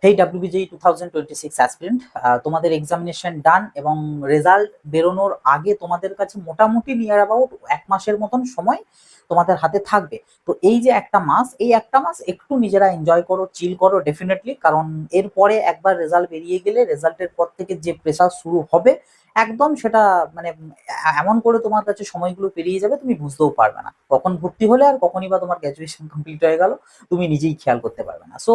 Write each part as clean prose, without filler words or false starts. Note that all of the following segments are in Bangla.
হেই ডাব্লিউবিজেই 2026 অ্যাসপিরেন্ট, তোমাদের এক্সামিনেশন ডান এবং রেজাল্ট বেরোনোর আগে তোমাদের কাছে মোটামুটি নিয়ার অ্যাবাউট 1 মাসের মতন সময় তোমাদের হাতে থাকবে। তো এই যে একটা মাস, এই একটা মাস একটু নিজেরা এনজয় করো, চিল করো ডেফিনেটলি, কারণ এরপরে একবার রেজাল্ট বেরিয়ে গেলে রেজাল্টের পর থেকে যে প্রেসার শুরু হবে একদম সেটা মানে এমন করে তোমার কাছে সময়গুলো পেরিয়ে যাবে তুমি বুঝতেও পারবে না কখন ভর্তি হলে আর কখনই বা তোমার গ্র্যাজুয়েশন কমপ্লিট হয়ে গেল তুমি নিজেই খেয়াল করতে পারবে না। সো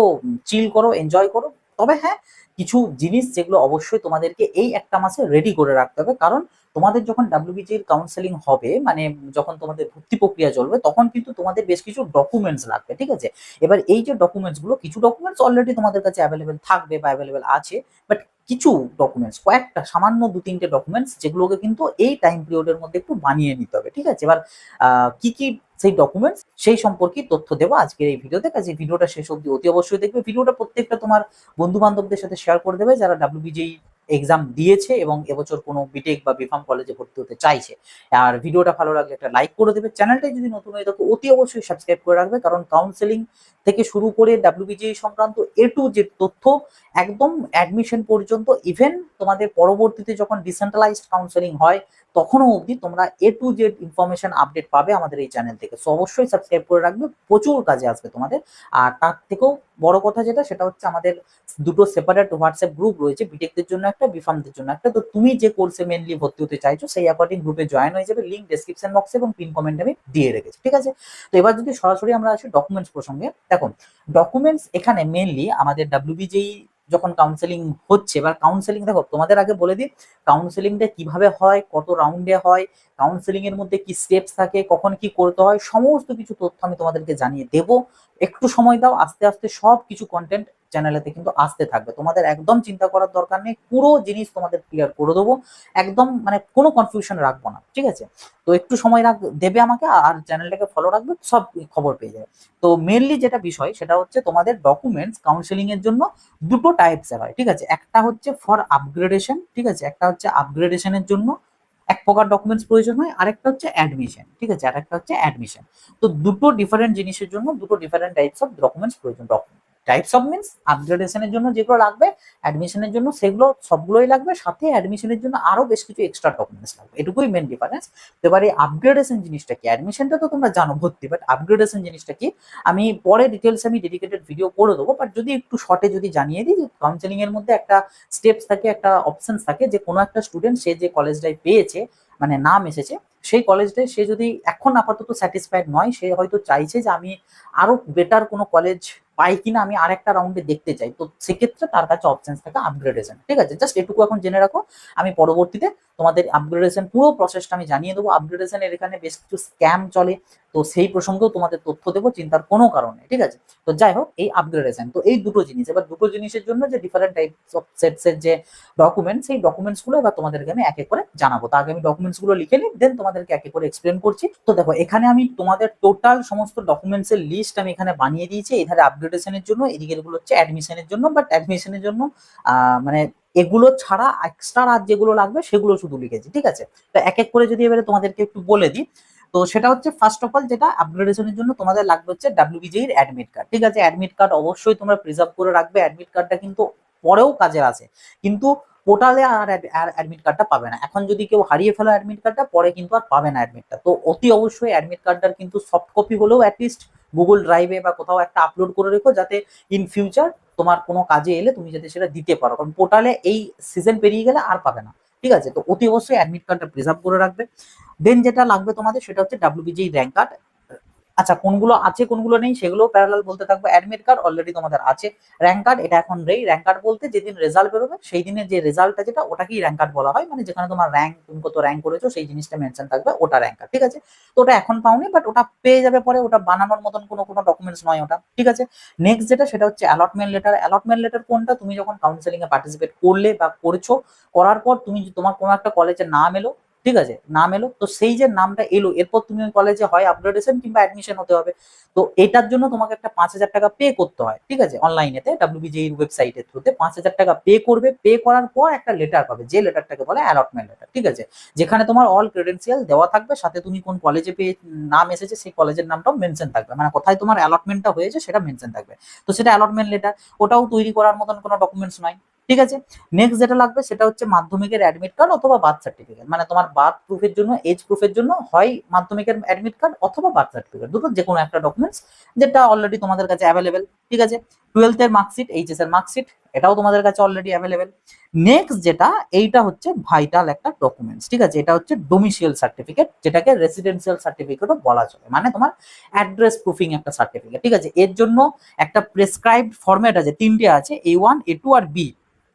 চিল করো, এনজয় করো। তবে হ্যাঁ, কিছু জিনিস যেগুলো অবশ্যই তোমাদেরকে এই একটা মাসে রেডি করে রাখতে হবে, কারণ তোমাদের যখন ডাব্লিউবিজির কাউন্সেলিং হবে, মানে যখন তোমাদের ভর্তি প্রক্রিয়া চলবে, তখন কিন্তু তোমাদের বেশ কিছু ডকুমেন্টস লাগবে, ঠিক আছে? এবার এই যে ডকুমেন্টস গুলো, কিছু ডকুমেন্টস অলরেডি তোমাদের কাছে অ্যাভেলেবেল থাকবে বা অ্যাভেলেবেল আছে, বাট কিছু ডকুমেন্টস, কয়েকটা সামান্য 2-3টে ডকুমেন্টস যেগুলোকে কিন্তু এই টাইম পিরিয়ডের মধ্যে একটু বানিয়ে নিতে হবে, ঠিক আছে? এবার কি কি সেই ডকুমেন্টস সেই সম্পর্কে তথ্য দেবো আজকের এই ভিডিওতে, কাজে ভিডিওটা শেষ অবধি অতি অবশ্যই দেখবে। ভিডিওটা প্রত্যেকটা তোমার বন্ধু বান্ধবদের সাথে শেয়ার করে দেবে যারা ডাব্লিউবিজেই এক্সাম দিয়েছে এবং এবছর কোনো বিটেক বা বিফার্ম কলেজে ভর্তি হতে চাইছে। আর ভিডিওটা ভালো লাগলে একটা লাইক করে দেবে, চ্যানেলটা যদি নতুন হয়ে থাকে অতি অবশ্যই সাবস্ক্রাইব করে রাখবে, কারণ কাউন্সেলিং থেকে শুরু করে ডাব্লিউবিজেই সংক্রান্ত এ টু জেড তথ্য একদম অ্যাডমিশন পর্যন্ত, ইভেন তোমাদের পরবর্তীতে যখন ডিসেন্ট্রালাইজড কাউন্সেলিং হয় তখনও অবধি তোমরা এ টু জেড ইনফরমেশন আপডেট পাবে আমাদের এই চ্যানেল থেকে। সো অবশ্যই সাবস্ক্রাইব করে রাখবে, প্রচুর কাজে আসবে তোমাদের। আর তার থেকেও বড় কথা যেটা, সেটা হচ্ছে আমাদের দুটো সেপারেট হোয়াটসঅ্যাপ গ্রুপ রয়েছে, বিটেকদের জন্য একটা, বিফার্মদের জন্য একটা। তো তুমি যে কোর্সে মেনলি ভর্তি হতে চাইছো সেই অ্যাকর্ডিং গ্রুপে জয়েন হয়ে যাবে, লিঙ্ক ডেসক্রিপশন বক্সে এবং পিন কমেন্টে আমি দিয়ে রেখেছি, ঠিক আছে? তো এবার যদি সরাসরি আমরা আসি ডকুমেন্টস প্রসঙ্গে, দেখো ডকুমেন্টস এখানে মেনলি আমাদের ডাব্লিউবিজেই যখন কাউন্সেলিং হচ্ছে, বা কাউন্সেলিং, দেখো তোমাদের আগে বলে দিই কাউন্সেলিংটা কিভাবে হয়, কত রাউন্ডে হয়, কাউন্সেলিং এর মধ্যে কি স্টেপস থাকে, কখন কি করতে হয়, সমস্ত কিছু তথ্য আমি তোমাদেরকে জানিয়ে দেবো। একটু সময় দাও, আস্তে আস্তে সব কিছু কন্টেন্ট চ্যানেলেতে কিন্তু আসতে থাকবে, তোমাদের একদম চিন্তা করার দরকার নেই, পুরো জিনিস তোমাদের ক্লিয়ার করে দেবো, একদম মানে কোনো কনফিউশন রাখবো না, ঠিক আছে? তো একটু সময় দেবে আমাকে, আর চ্যানেলটাকে ফলো রাখবে, সব খবর পেয়ে যাবে। তো মেনলি যেটা বিষয় সেটা হচ্ছে তোমাদের ডকুমেন্টস কাউন্সেলিং এর জন্য দুটো টাইপসের হয়, ঠিক আছে? একটা হচ্ছে ফর আপগ্রেডেশন, ঠিক আছে? একটা হচ্ছে আপগ্রেডেশনের জন্য এক প্রকার ডকুমেন্টস প্রয়োজন হয়, আরেকটা হচ্ছে অ্যাডমিশন, ঠিক আছে? আরেকটা হচ্ছে অ্যাডমিশন। তো দুটো ডিফারেন্ট জিনিসের জন্য দুটো ডিফারেন্ট টাইপস অফ ডকুমেন্টস প্রয়োজন। টাইপস অফ মিন্স আপগ্রেডেশনের জন্য যেগুলো লাগবে, অ্যাডমিশনের জন্য সেগুলো সবগুলোই লাগবে, সাথে অ্যাডমিশনের জন্য আরো বেশ কিছু এক্সট্রা ডকুমেন্টস লাগবে, এটুকুই মেন ডিফারেন্স। তো এবার এই আপগ্রেডেশন জিনিসটা কি, অ্যাডমিশনটা তো তোমরা জানো ভর্তি, বাট আপগ্রেডেশন জিনিসটা কি আমি পরে ডিটেলস আমি ডেডিকেটেড ভিডিও করে দেবো, বাট যদি একটু শর্টে যদি জানিয়ে দিই যে কাউন্সেলিং এর মধ্যে একটা স্টেপস থাকে, একটা অপশনস থাকে, যে কোনো একটা স্টুডেন্ট সে যে কলেজটায় পেয়েছে, মানে নাম এসেছে সেই কলেজটায়, সে যদি এখন আপাতত স্যাটিসফাইড নয়, সে হয়তো চাইছে যে আমি আরো বেটার কোনো কলেজ পাই কিনা আমি আরেকটা রাউন্ডে দেখতে চাই, তো সেক্ষেত্রে তার কাছে অপশন থাকে আপগ্রেডেশন, ঠিক আছে? জাস্ট এটুকু এখন জেনে রাখো, আমি পরবর্তীতে তোমাদের আপগ্রেডেশন পুরো প্রসেসটা আমি জানিয়ে দেবো। আপগ্রেডেশনের এখানে বেশ কিছু স্ক্যাম চলে, তো সেই প্রসঙ্গেও তোমাদের তথ্য দেবো, চিন্তার কোনো কারণ নেই, ঠিক আছে? তো যাই হোক, এই আপগ্রেডেশন, তো এই দুটো জিনিস, এবার দুটো জিনিসের জন্য যে ডিফারেন্ট টাইপস অফ সেটসের যে ডকুমেন্টস, সেই ডকুমেন্টস গুলো এবার তোমাদেরকে আমি এক এক করে জানাবো। তো আগে আমি ডকুমেন্টস গুলো লিখে নিই, দেন তোমাদেরকে এক এক করে এক্সপ্লেন করছি। তো দেখো এখানে আমি তোমাদের টোটাল সমস্ত ডকুমেন্টস এর লিস্ট আমি এখানে বানিয়ে দিয়েছি, এখানে আপগ্রেডেশনের জন্য, এদিকে এগুলো হচ্ছে অ্যাডমিশনের জন্য, বাট অ্যাডমিশনের জন্য মানে এগুলো ছাড়া এক্সট্রা আর যেগুলো লাগবে সেগুলো শুধু লিখেছি, ঠিক আছে? তো এক এক করে যদি এবারে তোমাদেরকে একটু বলে দিই, তো সেটা হচ্ছে ফার্স্ট অফ অল যেটা আপগ্রেডেশনের জন্য তোমাদের লাগবে হচ্ছে ডাব্লিউবিজেই এর অ্যাডমিট কার্ড, ঠিক আছে? অ্যাডমিট কার্ড অবশ্যই তোমরা প্রিজার্ভ করে রাখবে, অ্যাডমিট কার্ডটা কিন্তু পরেও কাজে আসে, কিন্তু পোর্টালে আর অ্যাডমিট কার্ডটা পাবে না। এখন যদি কেউ হারিয়ে ফেলো অ্যাডমিট কার্ডটা, পরে কিন্তু আর পাবে না অ্যাডমিটটা। তো অতি অবশ্যই অ্যাডমিট কার্ডটার কিন্তু সফট কপি হলেও অ্যাটলিস্ট গুগল ড্রাইভে বা কোথাও একটা আপলোড করে রেখো, যাতে ইন ফিউচার তোমার কোনো কাজে এলে তুমি যাতে সেটা দিতে পারো, কারণ পোর্টালে এই সিজন পেরিয়ে গেলে আর পাবে না, ঠিক আছে? তো অতি অবশ্যই অ্যাডমিট কার্ডটা প্রিজার্ভ করে রাখবে। দেন যেটা লাগবে তোমাদের সেটা হচ্ছে ডাব্লিউবিজেই র্যাঙ্ক কার্ড। আচ্ছা, কোনগুলো আছে কোনগুলো নেই সেগুলো প্যারালাল বলতে থাকবো। অ্যাডমিট কার্ড অলরেডি তোমাদের আছে, র্যাঙ্ক কার্ড এটা এখন নেই। র্যাঙ্ক কার্ড বলতে যেদিন রেজাল্ট বেরোবে সেই দিনের যে রেজাল্টটা যেটা, ওটাকেই র্যাঙ্ক কার্ড বলা হয়, মানে যেখানে তোমার র্যাঙ্ক, তুমি কত র্যাঙ্ক করেছো সেই জিনিসটা মেনশন থাকবে, ওটা র্যাঙ্ক কার্ড, ঠিক আছে? তো ওটা এখন পাওনি, বাট ওটা পেয়ে যাবে পরে, ওটা বানানোর মতন কোনো কোনো ডকুমেন্টস নয় ওটা, ঠিক আছে? নেক্সট যেটা সেটা হচ্ছে অ্যালটমেন্ট লেটার। অ্যালটমেন্ট লেটার কোনটা, তুমি যখন কাউন্সেলিং এ পার্টিসিপেট করলে বা করছো, করার পর তুমি তোমার কোনো একটা কলেজের নাম এলো, ঠিক আছে, নাম এলো, তো সেই যে নামটা এলো এরপর তুমি ওই কলেজে হয় আপগ্রেডেশন কিংবা অ্যাডমিশন হতে হবে। তো এটার জন্য তোমাকে একটা 5,000 টাকা পে করতে হয়, ঠিক আছে, অনলাইনেতে ডাব্লিউবিজেই ওয়েবসাইটের থ্রুতে 5,000 টাকা পে করবে। পে করার পর একটা লেটার পাবে, যে লেটারটাকে বলে অ্যালটমেন্ট লেটার, ঠিক আছে, যেখানে তোমার অল ক্রেডেন্সিয়াল দেওয়া থাকবে, সাথে তুমি কোন কলেজে পেয়ে নাম এসেছে সেই কলেজের নামটাও মেনশন থাকবে, মানে কোথায় তোমার অ্যালটমেন্টটা হয়েছে সেটা মেনশন থাকবে। তো সেটা অ্যালটমেন্ট লেটার, ওটাও তৈরি করার মতন কোনো ডকুমেন্টস নয়, ঠিক আছে। নেক্সট যেটা লাগবে সেটা হচ্ছে মাধ্যমিকের অ্যাডমিট কার্ড অথবা বার্থ সার্টিফিকেট, মানে তোমার বার্থ প্রুফের জন্য, এজ প্রুফের জন্য হয় মাধ্যমিকের অ্যাডমিট কার্ড অথবা বার্থ সার্টিফিকেট, দুটো যে কোনো একটা ডকুমেন্টস যেটা অলরেডি তোমাদের কাছে অ্যাভেলেবেল, ঠিক আছে। 12th এর মার্কশিট, এইচএস এর মার্কশিট, এটাও তোমাদের কাছে অলরেডি অ্যাভেলেবেল। নেক্সট যেটা, এইটা হচ্ছে ভাইটাল একটা ডকুমেন্টস, ঠিক আছে, এটা হচ্ছে ডোমিসিয়াল সার্টিফিকেট, যেটাকে রেসিডেন্সিয়াল সার্টিফিকেটও বলা চলে, মানে তোমার অ্যাড্রেস প্রুফিং একটা সার্টিফিকেট, ঠিক আছে। এর জন্য একটা প্রেসক্রাইবড ফরম্যাট আছে, তিনটে আছে, A1 A2 আর বি।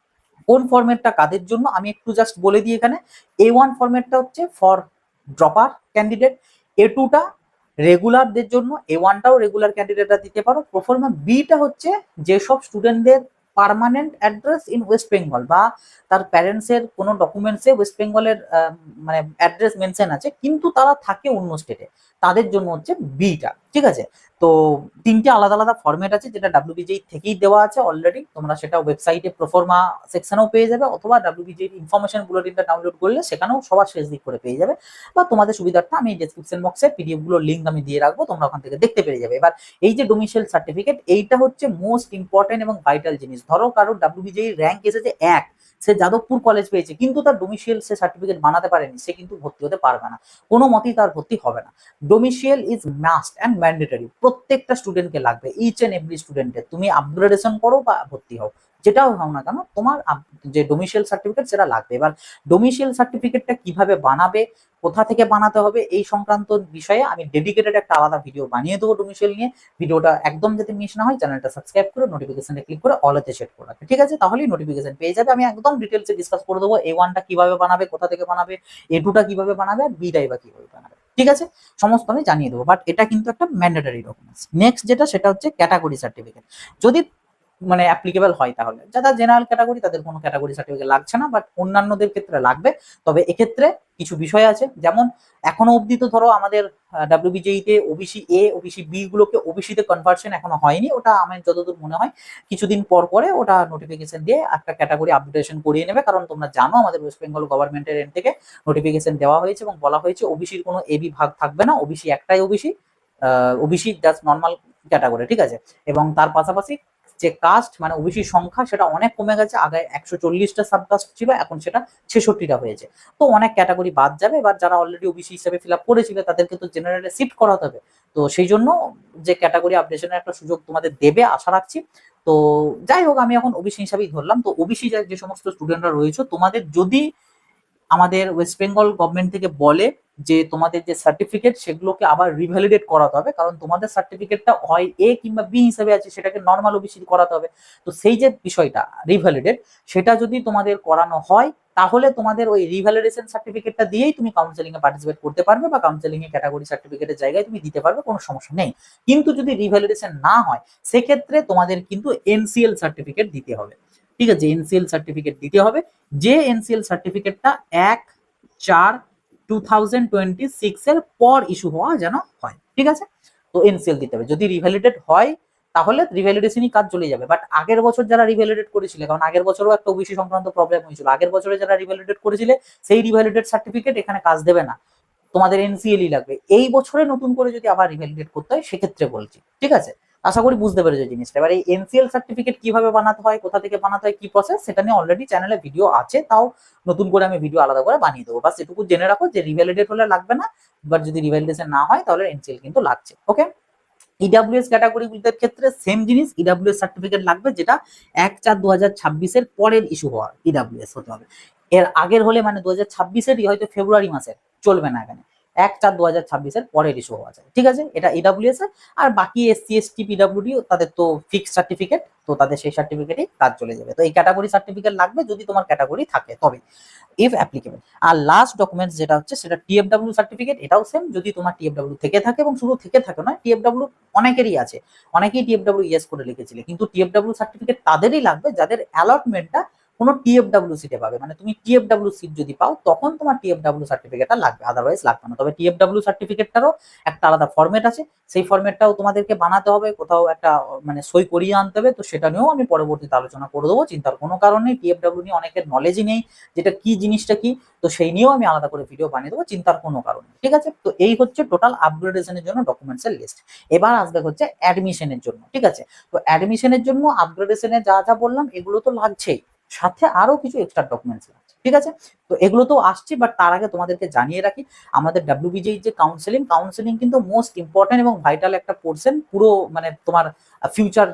কোন ফরম্যাটটা কাদের জন্য আমি একটু জাস্ট বলে দিই এখানে। A1 ফরম্যাটটা হচ্ছে ফর ড্রপার ক্যান্ডিডেট, A2টা রেগুলারদের জন্য, A1টাও রেগুলার ক্যান্ডিডেটরা দিতে পারো। প্রোফর্মা বিটা হচ্ছে যেসব স্টুডেন্টদের permanent address in West Bengal বা তার প্যারেন্টসের কোনো ডকুমেন্টসে ওয়েস্ট বেঙ্গলের মানে অ্যাড্রেস মেনশন আছে কিন্তু তারা থাকে অন্য স্টেটে, তাদের জন্য হচ্ছে বিটা, ঠিক আছে। তো তিনটে আলাদা আলাদা ফরম্যাট আছে, যেটা ডাব্লিউবিজেই থেকেই দেওয়া আছে অলরেডি, তোমরা সেটা ওয়েবসাইটে প্রোফর্মা সেকশনেও পেয়ে যাবে, অথবা ডাব্লিউবিজেই ইনফরমেশন বুলেটিনটা ডাউনলোড করলে সেখানেও সবার শেষ দিক করে পেয়ে যাবে, বা তোমাদের সুবিধার্থে আমি ডেসক্রিপশন বক্সে পিডিএফ গুলোর লিঙ্ক আমি দিয়ে রাখবো, তোমরা ওখান থেকে দেখতে পেরে যাবে। এবার এই যে ডোমিসাইল সার্টিফিকেট, এইটা হচ্ছে মোস্ট ইম্পর্টেন্ট এবং ভাইটাল জিনিস। ধরো কারোর ডাব্লিউবিজেই র্যাঙ্ক এসেছে 1, সে যাদবপুর কলেজ পেয়েছে কিন্তু তার ডোমিসিয়াল সে সার্টিফিকেট বানাতে পারেনি, সে কিন্তু ভর্তি হতে পারবে না, কোনো মতেই তার ভর্তি হবে না। Domicile is must and mandatory, প্রত্যেকটা স্টুডেন্টকে লাগবে, ইচ এন্ড এভরি স্টুডেন্টের, তুমি আপগ্রেডেশন করো বা ভর্তি হও, যেটাও হও না কেন, তোমার যে ডোমিসিয়াল সার্টিফিকেট সেটা লাগবে। এবার ডোমিসিয়াল সার্টিফিকেটটা কিভাবে বানাবে, কোথা থেকে বানাতে হবে, এই সংক্রান্ত বিষয়ে আমি ডেডিকেটেড একটা আলাদা ভিডিও বানিয়ে দেবো ডোমিসিয়াল নিয়ে। ভিডিওটা একদম যাতে মিস না হয়, চ্যানেলটা সাবস্ক্রাইব করে নোটিফিকেশনে ক্লিক করে অলেতে সেট করে রাখবে, ঠিক আছে, তাহলেই নোটিফিকেশন পেয়ে যাবে। আমি একদম ডিটেলসে ডিসকাস করে দেবো A1টা কিভাবে বানাবে, কোথা থেকে বানাবে, A2টা কিভাবে বানাবে, আর বিটাই বা কিভাবে বানাবে, ঠিক আছে, সমস্ত আমি জানিয়ে দেবো। বাট এটা কিন্তু একটা ম্যান্ডেটরি ডকুমেন্টস। নেক্সট যেটা, সেটা হচ্ছে ক্যাটাগরি সার্টিফিকেট। যদি মানে অ্যাপ্লিকেবল হয়, তাহলে যারা জেনারেল ক্যাটাগরি তাদের কোনো ক্যাটাগরি সার্টিফিকেট লাগছে না, বাট অন্যান্যদের ক্ষেত্রে লাগবে। তবে এক্ষেত্রে কিছু বিষয় আছে, যেমন এখনো অবধি তো ধরো আমাদের ডাব্লিউবিজেই তে ওবিসি এ ওবিসি বি গুলোকে ওবিসি তে কনভার্সন এখনো হয়নি, ওটা আমার যতদূর মনে হয় কিছুদিন পর পরে ওটা নোটিফিকেশন দিয়ে একটা ক্যাটাগরি আপডেটেশন করিয়ে নেবে, কারণ তোমরা জানো আমাদের ওয়েস্ট বেঙ্গল গভর্নমেন্টের এন্ড থেকে নোটিফিকেশন দেওয়া হয়েছে এবং বলা হয়েছে ওবিসির কোনো এবি ভাগ থাকবে না, ওবিসি একটাই OBC, OBC just normal category, ঠিক আছে। এবং তার পাশাপাশি যে কাস্ট মানে ওবিসির সংখ্যা সেটা অনেক কমে গেছে, আগে 140টা সাবকাস্ট ছিল, এখন সেটা 66টা হয়েছে, তো অনেক ক্যাটাগরি বাদ যাবে। এবার যারা অলরেডি ওবিসি হিসেবে ফিল আপ করেছিল তাদেরকে তো জেনারেলে শিফট করাতে হবে, তো সেই জন্য যে ক্যাটাগরি আপডেশনের একটা সুযোগ তোমাদের দেবে আশা রাখছি। তো যাই হোক, আমি এখন ওবিসি হিসাবেই ধরলাম। তো ওবিসি যে সমস্ত স্টুডেন্টরা রয়েছে, তোমাদের যদি আমাদের ওয়েস্ট বেঙ্গল গভর্নমেন্ট থেকে বলে যে তোমাদের যে সার্টিফিকেট সেগুলোকে আবার রিভ্যালিডেট করাতে হবে, কারণ তোমাদের সার্টিফিকেটটা হয় এ কিংবা বি হিসেবে আছে, সেটাকে নর্মাল ওবিসি করাতে হবে। তো সেই যে বিষয়টা রিভ্যালিডেট, সেটা যদি তোমাদের করানো হয়, তাহলে তোমাদের ওই রিভ্যালিডেশন সার্টিফিকেটটা দিয়েই তুমি কাউন্সেলিং এ পার্টিসিপেট করতে পারবে, বা কাউন্সেলিং এ ক্যাটাগরি সার্টিফিকেটের জায়গায় তুমি দিতে পারবে, কোনো সমস্যা নেই। কিন্তু যদি রিভ্যালিডেশন না হয়, সেক্ষেত্রে তোমাদের কিন্তু এনসিএল সার্টিফিকেট দিতে হবে, ঠিক আছে, এনসিএল সার্টিফিকেট দিতে হবে, যে এনসিএল সার্টিফিকেটটা 1/4/2026 এর পর ইস্যু হওয়া যেন হয়, ঠিক আছে। তো এনসিএল দিতে হবে, যদি রিভ্যালিডেট হয় তাহলে রিভ্যালিডেশনই কাজ চলে যাবে। বাট আগের বছর যারা রিভ্যালিডেট করেছিল, কারণ আগের বছরও একটা ওবিসি সংক্রান্ত প্রবলেম হয়েছিল, আগের বছরে যারা রিভ্যালিডেট করেছিল সেই রিভ্যালিডেট সার্টিফিকেট এখানে কাজ দেবে না, তোমাদের এনসিএলই লাগবে। এই বছরে নতুন করে যদি আবার রিভ্যালিডেট করতে হয় সেক্ষেত্রে বলছি, ঠিক আছে। আশা করি বুঝতে পেরেছো জিনিসটা। এবার এই এনসিএল সার্টিফিকেট কিভাবে বানাতে হয়, কোথা থেকে বানাতে হয়, কি প্রসেস, সেটা নিয়ে অলরেডি চ্যানেলে ভিডিও আছে, তাও নতুন করে আমি ভিডিও আলাদা করে বানিয়ে দেবো। বাস এটুকু জেনে রাখো যে রিভ্যালিডেট হলে লাগবে না, বাট যদি রিভ্যালিডেশন না হয় তাহলে এনসিএল কিন্তু লাগছে, ওকে। ইডাব্লিউএস ক্যাটাগরিগুলোর ক্ষেত্রে সেম জিনিস, ইডাব্লিউএস সার্টিফিকেট লাগবে, যেটা 1/4/2026 এর পরের ইস্যু হওয়ার ইডাব্লিউএস হতে হবে। এর আগের হলে মানে 2026-এরই হয়তো ফেব্রুয়ারি মাসের, চলবে না এখানে, 1/4/2026 এর পরের ইস্যু হওয়া যায়, ঠিক আছে, এটা ইডাব্লিউএস এর। আর বাকি এসসি এসটি পিডাব্লিউডি তাদের তো ফিক্সড সার্টিফিকেট, তো তাদের সেই সার্টিফিকেটই কাজ চলে যাবে। তো এই ক্যাটাগরি সার্টিফিকেট লাগবে যদি তোমার ক্যাটাগরি থাকে তবে, ইফ অ্যাপ্লিকেবল। আর লাস্ট ডকুমেন্টস যেটা হচ্ছে সেটা টিএফডব্লিউ সার্টিফিকেট, এটাও সেম, যদি তোমার টিএফডব্লিউ থেকে থাকে, এবং শুধু থেকে থাকে নয়, টিএফডব্লিউ অনেকেরই আছে, অনেকেই টিএফডব্লিউ ইয়েস করে লিখেছিল, কিন্তু টিএফডব্লিউ সার্টিফিকেট তাদেরই লাগবে যাদের অ্যালটমেন্টটা কোনো টিএফডাব্লিউ সিটে পাবে, মানে তুমি টিএফডাব্লিউ সিট যদি পাও তখন তোমার টিএফডাব্লিউ সার্টিফিকেটটা লাগবে, আদারওয়াইজ লাগবে না। তবে টিএফডাব্লিউ সার্টিফিকেটটারও একটা আলাদা ফরম্যাট আছে, সেই ফরম্যাটটাও তোমাদেরকে বানাতে হবে, কোথাও একটা মানে সই করিয়ে আনতে হবে, তো সেটা নিয়েও আমি পরবর্তীতে আলোচনা করে দেবো, চিন্তার কোনো কারণ নেই। টিএফডাব্লিউ নিয়ে অনেকের নলেজই নেই, যেটা কি জিনিসটা কি, তো সেই নিয়েও আমি আলাদা করে ভিডিও বানিয়ে দেবো, চিন্তার কোনো কারণ নেই, ঠিক আছে। তো এই হচ্ছে টোটাল আপগ্রেডেশনের জন্য ডকুমেন্টসের লিস্ট। এবার আসবে হচ্ছে অ্যাডমিশনের জন্য, ঠিক আছে। তো অ্যাডমিশনের জন্য আপগ্রেডেশনে যা যা বললাম এগুলো তো লাগছেই, সাথে আরো কিছু এক্সট্রা ডকুমেন্টস লাগছে, ঠিক আছে। তো এগুলো তো আসছে, বাট তার আগে তোমাদেরকে জানিয়ে রাখি, আমাদের ডাব্লিউবিজিএইচ যে কাউন্সেলিং কিন্তু মোস্ট ইম্পর্টেন্ট এবং ভাইটাল একটা পোর্শন পুরো মানে তোমার ফিউচার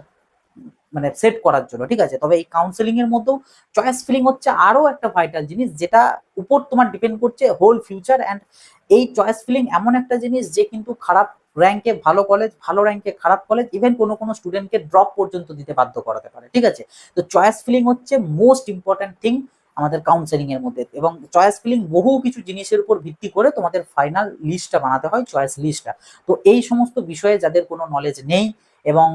মানে সেট করার জন্য, ঠিক আছে। তবে এই কাউন্সেলিং এর মধ্যেও চয়েস ফিলিং হচ্ছে আরো একটা ভাইটাল জিনিস, যেটা উপর তোমার ডিপেন্ড করছে হোল ফিউচার। অ্যান্ড এই চয়েস ফিলিং এমন একটা জিনিস যে কিন্তু খারাপ র্যাঙ্কে ভালো কলেজ, ভালো র্যাঙ্কে খারাপ কলেজ, ইভেন কোনো কোনো স্টুডেন্টকে ড্রপ পর্যন্ত দিতে বাধ্য করাতে পারে, ঠিক আছে। তো চয়েস ফিলিং হচ্ছে মোস্ট ইম্পর্টেন্ট থিং আমাদের কাউন্সেলিং এর মধ্যে, এবং চয়েস ফিলিং বহু কিছু জিনিসের উপর ভিত্তি করে তোমাদের ফাইনাল লিস্টটা বানাতে হয়, চয়েস লিস্টটা। তো এই সমস্ত বিষয়ে যাদের কোনো নলেজ নেই এবং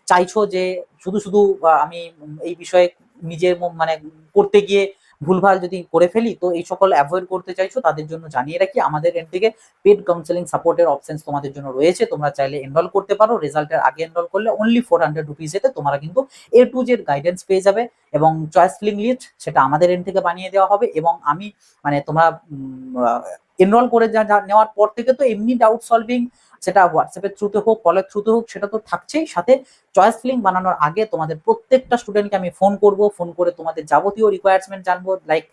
চাইছো যে শুধু শুধু আমি এই বিষয়ে নিজের মানে করতে গিয়ে ভুলভাল যদি করে ফেলি, তো এই সকল অ্যাভয়েড করতে চাইছো, তাদের জন্য জানিয়ে রাখি আমাদের এন্ড থেকে পেড কাউন্সেলিং সাপোর্টের অপশনস তোমাদের জন্য রয়েছে, তোমরা চাইলে এনরোল করতে পারো। রেজাল্টের আগে এনরোল করলে অনলি 400 রুপিসেতে তোমরা কিন্তু এ টু জেড গাইডেন্স পেয়ে যাবে, এবং চয়েস ফিলিং লিস্ট সেটা আমাদের এন্ড থেকে বানিয়ে দেওয়া হবে। এবং আমি মানে তোমরা এনরোল করে নেওয়ার পর থেকে তো এমনি ডাউট সলভিং, সেটা হোয়াটসঅ্যাপের থ্রুতে হোক, কলের থ্রুতে হোক, সেটা তো থাকছেই, সাথে চয়েস ফিলিং বানানোর আগে তোমাদের প্রত্যেকটা স্টুডেন্টকে আমি ফোন করব, ফোন করে তোমাদের যাবতীয় রিকোয়ারমেন্ট জানবো, লাইক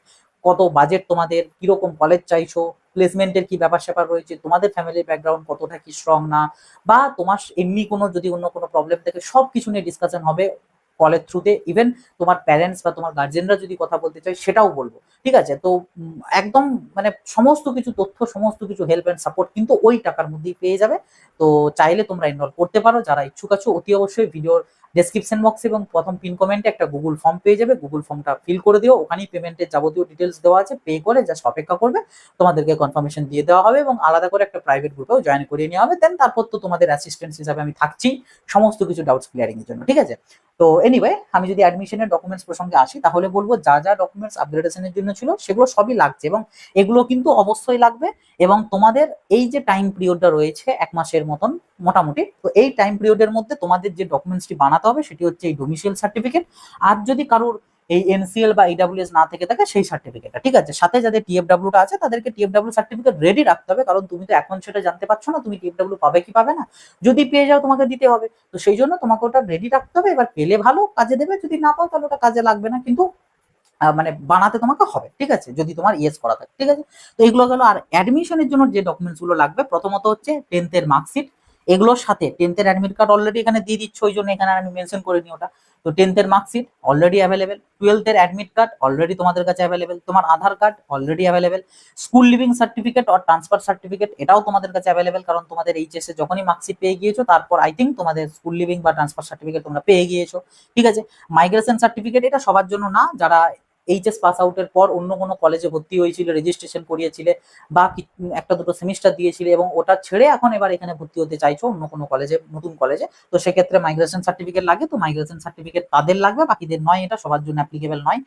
কত বাজেট তোমাদের, কিরকম কলেজ চাইছো, প্লেসমেন্টের কি ব্যাপার স্যাপার রয়েছে, তোমাদের ফ্যামিলির ব্যাকগ্রাউন্ড কতটা কি স্ট্রং না, বা তোমার এমনি কোনো যদি অন্য কোনো প্রবলেম থাকে, সব কিছু নিয়ে ডিসকাশন হবে কলের থ্রুতে। ইভেন তোমার প্যারেন্টস বা তোমার গার্জেনরা যদি কথা বলতে চাই সেটাও বলবো, ঠিক আছে। তো একদম মানে সমস্ত কিছু তথ্য, সমস্ত কিছু হেল্প এন্ড সাপোর্ট কিন্তু ওই টাকার মধ্যেই পেয়ে যাবে। তো চাইলে তোমরা এনরোল করতে পারো, যারা ইচ্ছুক আছো অতি অবশ্যই ভিডিওর ডেসক্রিপশন বক্সে এবং প্রথম পিন কমেন্টে একটা গুগল ফর্ম পেয়ে যাবে, গুগল ফর্মটা ফিল করে দিও, ওখানেই পেমেন্টের যাবতীয় ডিটেলস দেওয়া আছে, পে করে জাস্ট অপেক্ষা করবে, তোমাদেরকে কনফার্মেশন দিয়ে দেওয়া হবে এবং আলাদা করে একটা প্রাইভেট গ্রুপেও জয়েন করিয়ে নেওয়া হবে। দেন তারপর তো তোমাদের অ্যাসিস্ট্যান্ট হিসাবে আমি থাকছি সমস্ত কিছু ডাউটস ক্লিয়ারিং এর জন্য, ঠিক আছে। তো এনিওয়ে, আমি যদি অ্যাডমিশনের ডকুমেন্টস প্রসঙ্গে আসি, তাহলে বলবো যা যা ডকুমেন্টস আপগ্রেডেশনের জন্য ছিল সেগুলো সবই লাগছে, এবং এগুলো কিন্তু অবশ্যই লাগবে। এবং তোমাদের এই যে টাইম পিরিয়ডটা রয়েছে 1 মাসের মতন মোটামুটি, তো এই টাইম পিরিয়ডের মধ্যে তোমাদের যে ডকুমেন্টসটি বানাতে হবে সেটি হচ্ছে এই ডোমিসাইল সার্টিফিকেট, আর যদি কারোর এই এনসিএল বা ইডব্লিউএস না থেকে থাকে সেই সার্টিফিকেটটা, ঠিক আছে। সাথে যাদের টিএফডাব্লিউটা আছে তাদেরকে টিএফডাব্লিউ সার্টিফিকেট রেডি রাখতে হবে, কারণ তুমি তো এখন সেটা জানতে পারছো না তুমি টিএফডাব্লিউ পাবে কি পাবে না, যদি পেয়ে যাও তোমাকে দিতে হবে, তো সেই জন্য তোমাকে ওটা রেডি রাখতে হবে। এবার পেলে ভালো, কাজে দেবে, যদি না পাও তাহলে ওটা কাজে লাগবে না, কিন্তু মানে বানাতে তোমাকে হবে, ঠিক আছে, যদি তোমার ইয়েস করা থাকে, ঠিক আছে। তো এগুলো গেল। আর অ্যাডমিশনের জন্য যে ডকুমেন্টস গুলো লাগবে, প্রথমত হচ্ছে 10th মার্কশিট, এগুলোর সাথে 10th অ্যাডমিট কার্ড অলরেডি এখানে দিয়ে দিচ্ছ, ওই জন্য এখানে আমি মেনশন করে নিই ওটা। তো 10th marksheet already available, 12th admit card already তোমাদের কাছে অ্যাভেলেবেল, তোমার Aadhaar card already available, school leaving certificate আর ট্রান্সফার সার্টিফিকেট এটাও তোমাদের কাছে অ্যাভেলেবেল, কারণ তোমাদের এইচএস এ যখনই মার্কশিট পেয়ে গিয়েছো তারপর আই থিঙ্ক তোমাদের স্কুল লিভিং বা ট্রান্সফার সার্টিফিকেট তোমরা পেয়ে গিয়েছো, ঠিক আছে। মাইগ্রেশন সার্টিফিকেট এটা সবার জন্য না, যারা এইচএস পাস আউটের পর অন্য কোনো কলেজে ভর্তি হয়েছিল, রেজিস্ট্রেশন করিয়েছিলে বা একটা দুটো সেমিস্টার দিয়েছিলে এবং ওটা ছেড়ে এখন এবার এখানে ভর্তি হতে চাইছো অন্য কোনো কলেজে, নতুন কলেজে, তো সেক্ষেত্রে মাইগ্রেশন সার্টিফিকেট লাগে। তো মাইগ্রেশন সার্টিফিকেট তাদের লাগবে, বাকিদের নয়, এটা সবার জন্য অ্যাপ্লিকেবল নয়।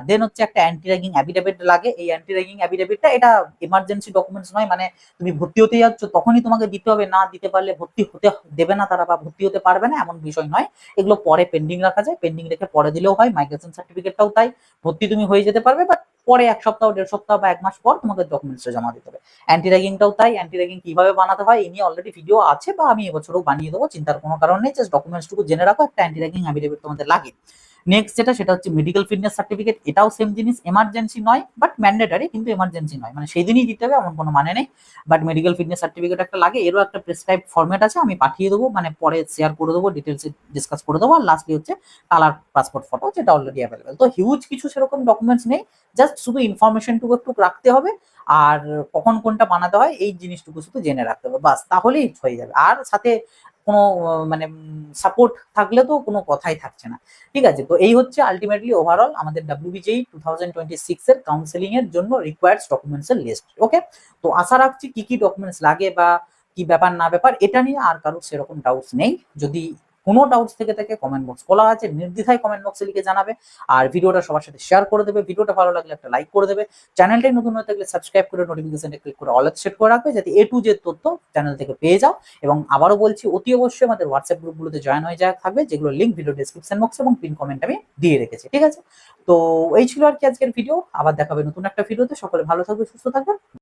দেন হচ্ছে একটা অ্যান্টি র্যাগিং অ্যাফিডেভিট লাগে। এই অ্যান্টি র্যাগিং অ্যাফিডেভিটটা এটা এমার্জেন্সি ডকুমেন্টস নয়, মানে তুমি ভর্তি হতে যাচ্ছ তখনই তোমাকে দিতে হবে, না দিতে পারলে ভর্তি হতে দেবে না তারা বা ভর্তি হতে পারবে না, এমন বিষয় নয়। এগুলো পরে পেন্ডিং রাখা যায়, পেন্ডিং রেখে পরে দিলেও হয়। মাইগ্রেশন সার্টিফিকেটটাও তাই, ভর্তি তুমি হয়ে যেতে পারবে, বাট পরে 1 সপ্তাহ, 1.5 সপ্তাহ বা 1 মাস পর তোমাকে ডকুমেন্টসটা জমা দিতে হবে। অ্যান্টি র্যাগিংটাও তাই, অ্যান্টি র্যাগিং কিভাবে বানাতে হয় এই নিয়ে অলরেডি ভিডিও আছে, বা আমি এবছরও বানিয়ে দেবো, চিন্তার কোনো কারণ নেই, জাস্ট ডকুমেন্টসটুকু জেনে রাখো, একটা অ্যান্টি র্যাগিং অ্যাফিডেভিট তোমাদের লাগে। নেক্সট যেটা, সেটা হচ্ছে মেডিকেল ফিটনেস সার্টিফিকেট, এটাও সেম জিনিস, এমার্জেন্সি নয় বাট ম্যান্ডেটারি, কিন্তু এমার্জেন্সি নয়, মানে সেই দিনই দিতে হবে এমন কোনো মানে নেই, বাট মেডিকেল ফিটনেস সার্টিফিকেট একটা লাগে। এরও একটা প্রেসক্রাইব ফরম্যাট আছে, আমি পাঠিয়ে দেবো, মানে পরে শেয়ার করে দেবো, ডিটেলসে ডিসকাস করে দেবো। আর লাস্টলি হচ্ছে কালার পাসপোর্ট ফটো, যেটা অলরেডি অ্যাভেলেবেল। তো হিউজ কিছু সেরকম ডকুমেন্টস নেই, জাস্ট শুধু ইনফরমেশনটুকু একটু রাখতে হবে, আর কখন কোনটা বানাতে হয় এই জিনিসটুকু শুধু জেনে রাখতে হবে, বাস, তাহলেই হয়ে যাবে। আর সাথে কোনো মানে সাপোর্ট থাকলে তো কোনো কথাই থাকছে না, ঠিক আছে। তো এই হচ্ছে আলটিমেটলি ওভারঅল আমাদের ডাব্লিউবিজেই 2026 এর কাউন্সেলিং এর জন্য রিকোয়ার্ড ডকুমেন্টস এর লিস্ট। ওকে, তো আশা রাখছি কি কি ডকুমেন্টস লাগে বা কি ব্যাপার না ব্যাপার এটা নিয়ে আর কারোর সেরকম ডাউটস নেই। যদি কোনো ডাউটস থেকে থাকে কমেন্ট বক্স খোলা আছে, নির্দ্বিধায় কমেন্ট বক্সে লিখে জানাবে। আর ভিডিওটা সবার সাথে শেয়ার করে দেবে, ভিডিওটা ভালো লাগলে একটা লাইক করে দেবে, চ্যানেলটাই নতুন হয়ে থাকলে সাবস্ক্রাইব করে নোটিফিকেশনে ক্লিক করে অল সেট করে রাখবে, যাতে A to Z তথ্য চ্যানেল থেকে পেয়ে যাও। এবং আবারও বলছি, অতি অবশ্যই আমাদের হোয়াটসঅ্যাপ গ্রুপগুলোতে জয়েন হয়ে যাওয়া থাকবে, যেগুলো লিঙ্ক ভিডিও ডেসক্রিপশন বক্স এবং পিন কমেন্ট আমি দিয়ে রেখেছি। ঠিক আছে, তো এই ছিল আর কি আজকের ভিডিও। আবার দেখাবে নতুন একটা ভিডিওতে। সকলে ভালো থাকবে, সুস্থ থাকবে।